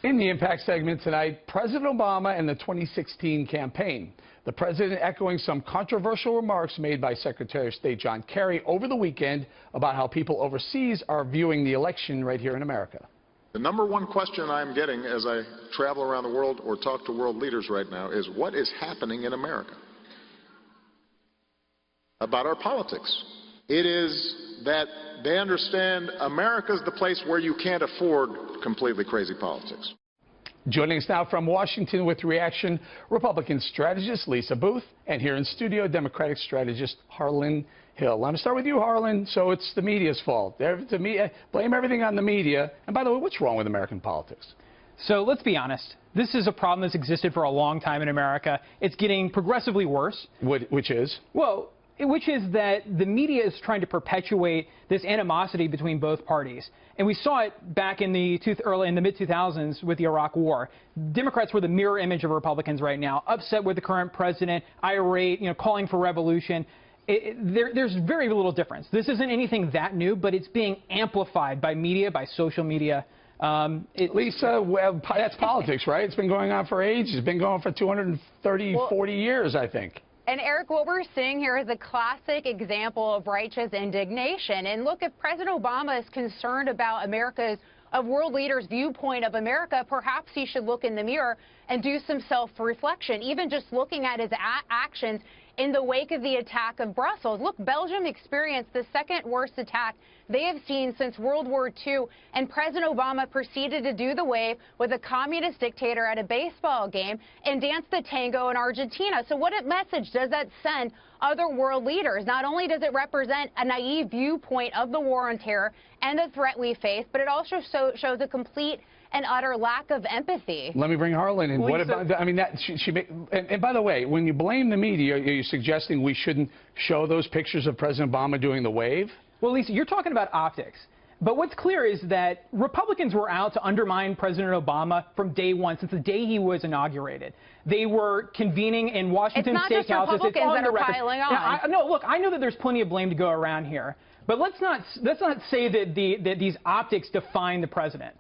In the Impact segment tonight, President Obama and the 2016 campaign. The president echoing some controversial remarks made by Secretary of State John Kerry over the weekend about how people overseas are viewing the election right here in America. The number one question I'm getting as I travel around the world or talk to world leaders right now is what is happening in America about our politics. It is that they understand America's the place where you can't afford completely crazy politics. Joining us now from Washington with reaction, Republican strategist Lisa Booth, and here in studio, Democratic strategist Harlan Hill. I'm going to start with you, Harlan. So it's the media's fault. Blame everything on the media. And by the way, what's wrong with American politics? So let's be honest. This is a problem that's existed for a long time in America. It's getting progressively worse. Which is? Well, which is that the media is trying to perpetuate this animosity between both parties. And we saw it back in the mid-2000s with the Iraq War. Democrats were the mirror image of Republicans right now, upset with the current president, irate, calling for revolution. There's very little difference. This isn't anything that new, but it's being amplified by media, by social media. Lisa, well, that's politics, right? It's been going on for ages. It's been going on for 230, 40 years, I think. And Eric, what we're seeing here is a classic example of righteous indignation. And look, if President Obama is concerned about world leaders' viewpoint of America, perhaps he should look in the mirror and do some self-reflection, even just looking at his actions in the wake of the attack of Brussels. Look, Belgium experienced the second worst attack they have seen since World War II, and President Obama proceeded to do the wave with a communist dictator at a baseball game and dance the tango in Argentina. So what message does that send other world leaders? Not only does it represent a naive viewpoint of the war on terror and the threat we face, but it also shows a complete and utter lack of empathy. Let me bring Harlan in. What about, I mean, and by the way, when you blame the media, are you suggesting we shouldn't show those pictures of President Obama doing the wave? Well, Lisa, you're talking about optics. But what's clear is that Republicans were out to undermine President Obama from day one, since the day he was inaugurated. They were convening in Washington State House. It's not just Republicans that are piling on. No, look, I know that there's plenty of blame to go around here. But let's not say that these optics define the president.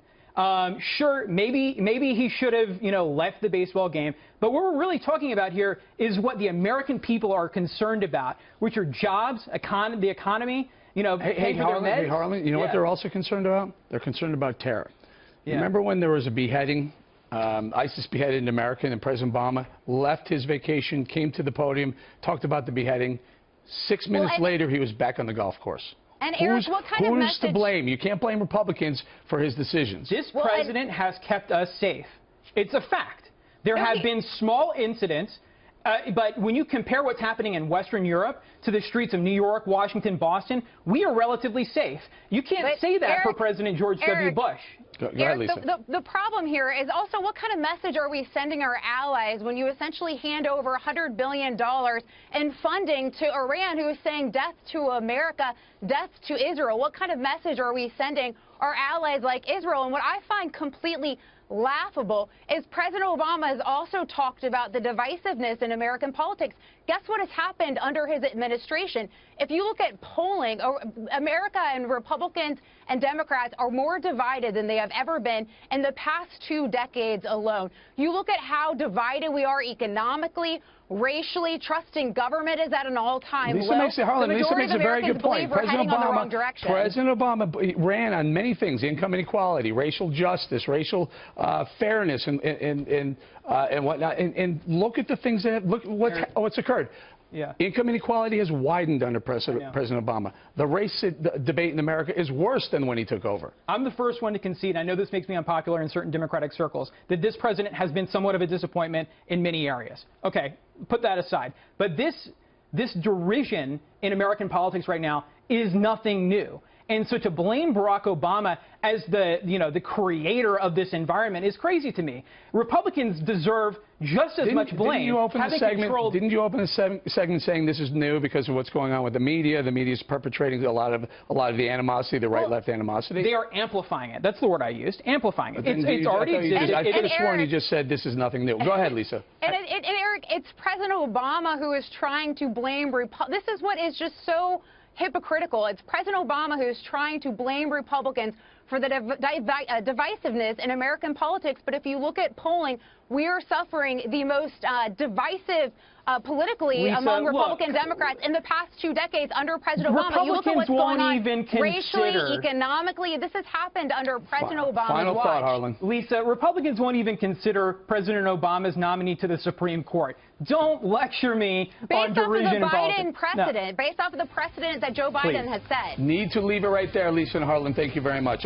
Sure, maybe he should have, left the baseball game. But what we're really talking about here is what the American people are concerned about, which are jobs, the economy. Hey, Harlan, you know what they're also concerned about? They're concerned about terror. Yeah. Remember when there was a beheading, ISIS beheaded an American, and President Obama left his vacation, came to the podium, talked about the beheading. 6 minutes later, he was back on the golf course. And Eric, what kind of message? Who's to blame? You can't blame Republicans for his decisions. This president has kept us safe. It's a fact. There have been small incidents, but when you compare what's happening in Western Europe to the streets of New York, Washington, Boston, we are relatively safe. You can't say that for President George W. Bush. Go ahead, Lisa. The problem here is also what kind of message are we sending our allies when you essentially hand over $100 billion in funding to Iran, who is saying death to America, death to Israel? What kind of message are we sending our allies like Israel? And what I find completely laughable is President Obama has also talked about the divisiveness in American politics. Guess what has happened under his administration? If you look at polling, America and Republicans and Democrats are more divided than they have ever been in the past 2 decades alone. You look at how divided we are economically, racially, trusting government is at an all-time low. Lisa makes a very good point. President Obama ran on many things: income inequality, racial justice, racial fairness, and whatnot. And look at the things that what's occurred. Yeah. Income inequality has widened under President Obama. The race debate in America is worse than when he took over. I'm the first one to concede, I know this makes me unpopular in certain Democratic circles, that this president has been somewhat of a disappointment in many areas. Okay, put that aside. But this derision in American politics right now is nothing new. And so to blame Barack Obama as the creator of this environment is crazy to me. Republicans deserve just as much blame. Didn't you open the segment saying this is new because of what's going on with the media? The media is perpetrating a lot of the animosity, the right-left animosity. They are amplifying it. That's the word I used. Amplifying it. It's already existed. I could have sworn you just said this is nothing new. Go ahead, Lisa. And Eric, it's President Obama who is trying to blame This is what is just so hypocritical. It's President Obama who's trying to blame Republicans for the divisiveness in American politics. But if you look at polling, we are suffering the most divisive politically among Republican Democrats in the past 2 decades under President Obama. You look at what's going on racially, economically. This has happened under President Obama's Final watch. thought, Harlan. Lisa, Republicans won't even consider President Obama's nominee to the Supreme Court. Don't lecture me on derision in politics. Based off of the precedent that Joe Biden has set. Need to leave it right there, Lisa and Harlan. Thank you very much.